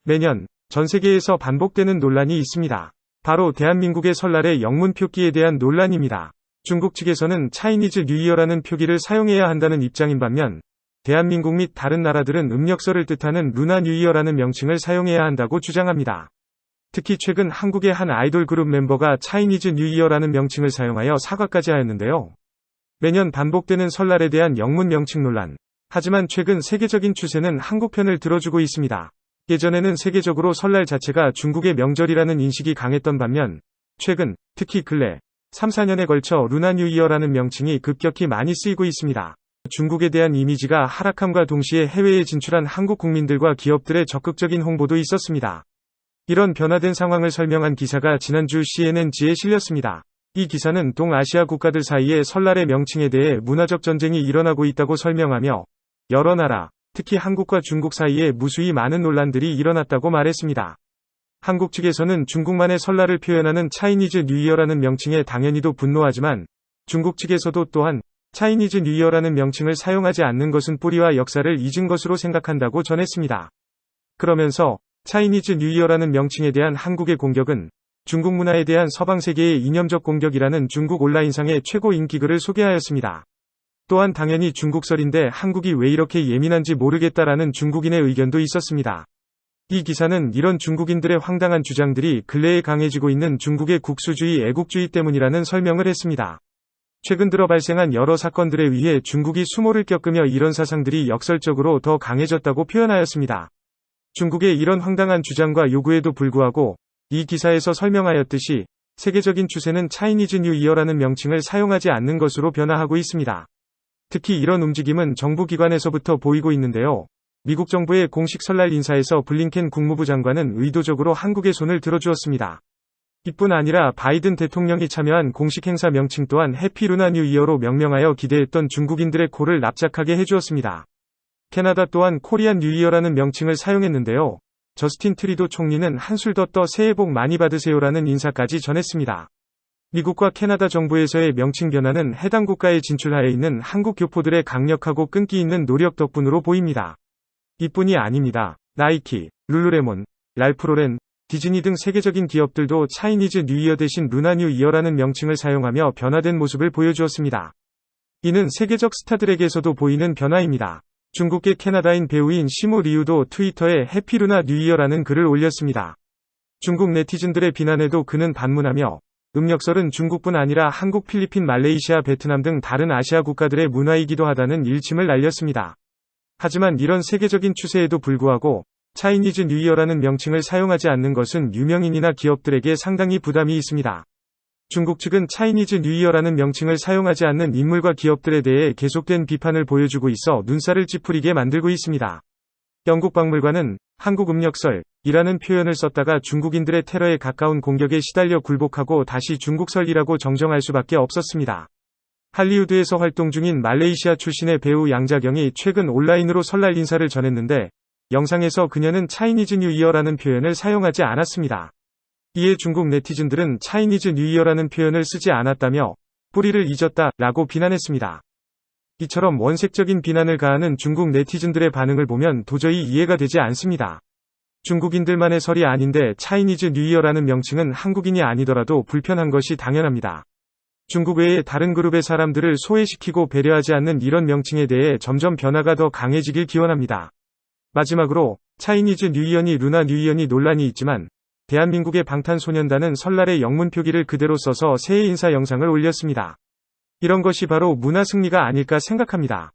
매년 전 세계에서 반복되는 논란이 있습니다. 바로 대한민국의 설날의 영문 표기에 대한 논란입니다. 중국 측에서는 차이니즈 뉴이어라는 표기를 사용해야 한다는 입장인 반면 대한민국 및 다른 나라들은 음력설을 뜻하는 루나 뉴이어라는 명칭을 사용해야 한다고 주장합니다. 특히 최근 한국의 한 아이돌 그룹 멤버가 차이니즈 뉴이어라는 명칭을 사용하여 사과까지 하였는데요. 매년 반복되는 설날에 대한 영문 명칭 논란. 하지만 최근 세계적인 추세는 한국 편을 들어주고 있습니다. 예전에는 세계적으로 설날 자체가 중국의 명절이라는 인식이 강했던 반면 최근, 특히 근래 3, 4년에 걸쳐 루나 뉴이어라는 명칭이 급격히 많이 쓰이고 있습니다. 중국에 대한 이미지가 하락함과 동시에 해외에 진출한 한국 국민들과 기업들의 적극적인 홍보도 있었습니다. 이런 변화된 상황을 설명한 기사가 지난주 CNN지에 실렸습니다. 이 기사는 동아시아 국가들 사이에 설날의 명칭에 대해 문화적 전쟁이 일어나고 있다고 설명하며 여러 나라, 특히 한국과 중국 사이에 무수히 많은 논란들이 일어났다고 말했습니다. 한국 측에서는 중국만의 설날을 표현하는 차이니즈 뉴이어라는 명칭에 당연히도 분노하지만 중국 측에서도 또한 차이니즈 뉴이어라는 명칭을 사용하지 않는 것은 뿌리와 역사를 잊은 것으로 생각한다고 전했습니다. 그러면서 차이니즈 뉴이어라는 명칭에 대한 한국의 공격은 중국 문화에 대한 서방 세계의 이념적 공격이라는 중국 온라인상의 최고 인기글을 소개하였습니다. 또한 당연히 중국설인데 한국이 왜 이렇게 예민한지 모르겠다라는 중국인의 의견도 있었습니다. 이 기사는 이런 중국인들의 황당한 주장들이 근래에 강해지고 있는 중국의 국수주의 애국주의 때문이라는 설명을 했습니다. 최근 들어 발생한 여러 사건들에 의해 중국이 수모를 겪으며 이런 사상들이 역설적으로 더 강해졌다고 표현하였습니다. 중국의 이런 황당한 주장과 요구에도 불구하고 이 기사에서 설명하였듯이 세계적인 추세는 차이니즈 뉴이어라는 명칭을 사용하지 않는 것으로 변화하고 있습니다. 특히 이런 움직임은 정부 기관에서부터 보이고 있는데요. 미국 정부의 공식 설날 인사에서 블링켄 국무부 장관은 의도적으로 한국의 손을 들어주었습니다. 이뿐 아니라 바이든 대통령이 참여한 공식 행사 명칭 또한 해피 루나 뉴이어로 명명하여 기대했던 중국인들의 코를 납작하게 해주었습니다. 캐나다 또한 코리안 뉴이어라는 명칭을 사용했는데요. 저스틴 트리도 총리는 한술 더 떠 새해 복 많이 받으세요라는 인사까지 전했습니다. 미국과 캐나다 정부에서의 명칭 변화는 해당 국가에 진출하여 있는 한국 교포들의 강력하고 끈기 있는 노력 덕분으로 보입니다. 이뿐이 아닙니다. 나이키, 룰루레몬, 랄프로렌, 디즈니 등 세계적인 기업들도 차이니즈 뉴이어 대신 루나 뉴이어라는 명칭을 사용하며 변화된 모습을 보여주었습니다. 이는 세계적 스타들에게서도 보이는 변화입니다. 중국계 캐나다인 배우인 시무 리우도 트위터에 해피 루나 뉴이어라는 글을 올렸습니다. 중국 네티즌들의 비난에도 그는 반문하며 음력설은 중국뿐 아니라 한국, 필리핀, 말레이시아, 베트남 등 다른 아시아 국가들의 문화이기도 하다는 일침을 날렸습니다. 하지만 이런 세계적인 추세에도 불구하고 차이니즈 뉴이어라는 명칭을 사용하지 않는 것은 유명인이나 기업들에게 상당히 부담이 있습니다. 중국 측은 차이니즈 뉴이어라는 명칭을 사용하지 않는 인물과 기업들에 대해 계속된 비판을 보여주고 있어 눈살을 찌푸리게 만들고 있습니다. 영국 박물관은 한국 음력설이라는 표현을 썼다가 중국인들의 테러에 가까운 공격에 시달려 굴복하고 다시 중국설이라고 정정할 수밖에 없었습니다. 할리우드에서 활동 중인 말레이시아 출신의 배우 양자경이 최근 온라인으로 설날 인사를 전했는데 영상에서 그녀는 차이니즈 뉴이어라는 표현을 사용하지 않았습니다. 이에 중국 네티즌들은 차이니즈 뉴이어라는 표현을 쓰지 않았다며 뿌리를 잊었다 라고 비난했습니다. 이처럼 원색적인 비난을 가하는 중국 네티즌들의 반응을 보면 도저히 이해가 되지 않습니다. 중국인들만의 설이 아닌데 차이니즈 뉴이어라는 명칭은 한국인이 아니더라도 불편한 것이 당연합니다. 중국 외의 다른 그룹의 사람들을 소외시키고 배려하지 않는 이런 명칭에 대해 점점 변화가 더 강해지길 기원합니다. 마지막으로 차이니즈 뉴이어니 루나 뉴이어니 논란이 있지만 대한민국의 방탄소년단은 설날의 영문 표기를 그대로 써서 새해 인사 영상을 올렸습니다. 이런 것이 바로 문화 승리가 아닐까 생각합니다.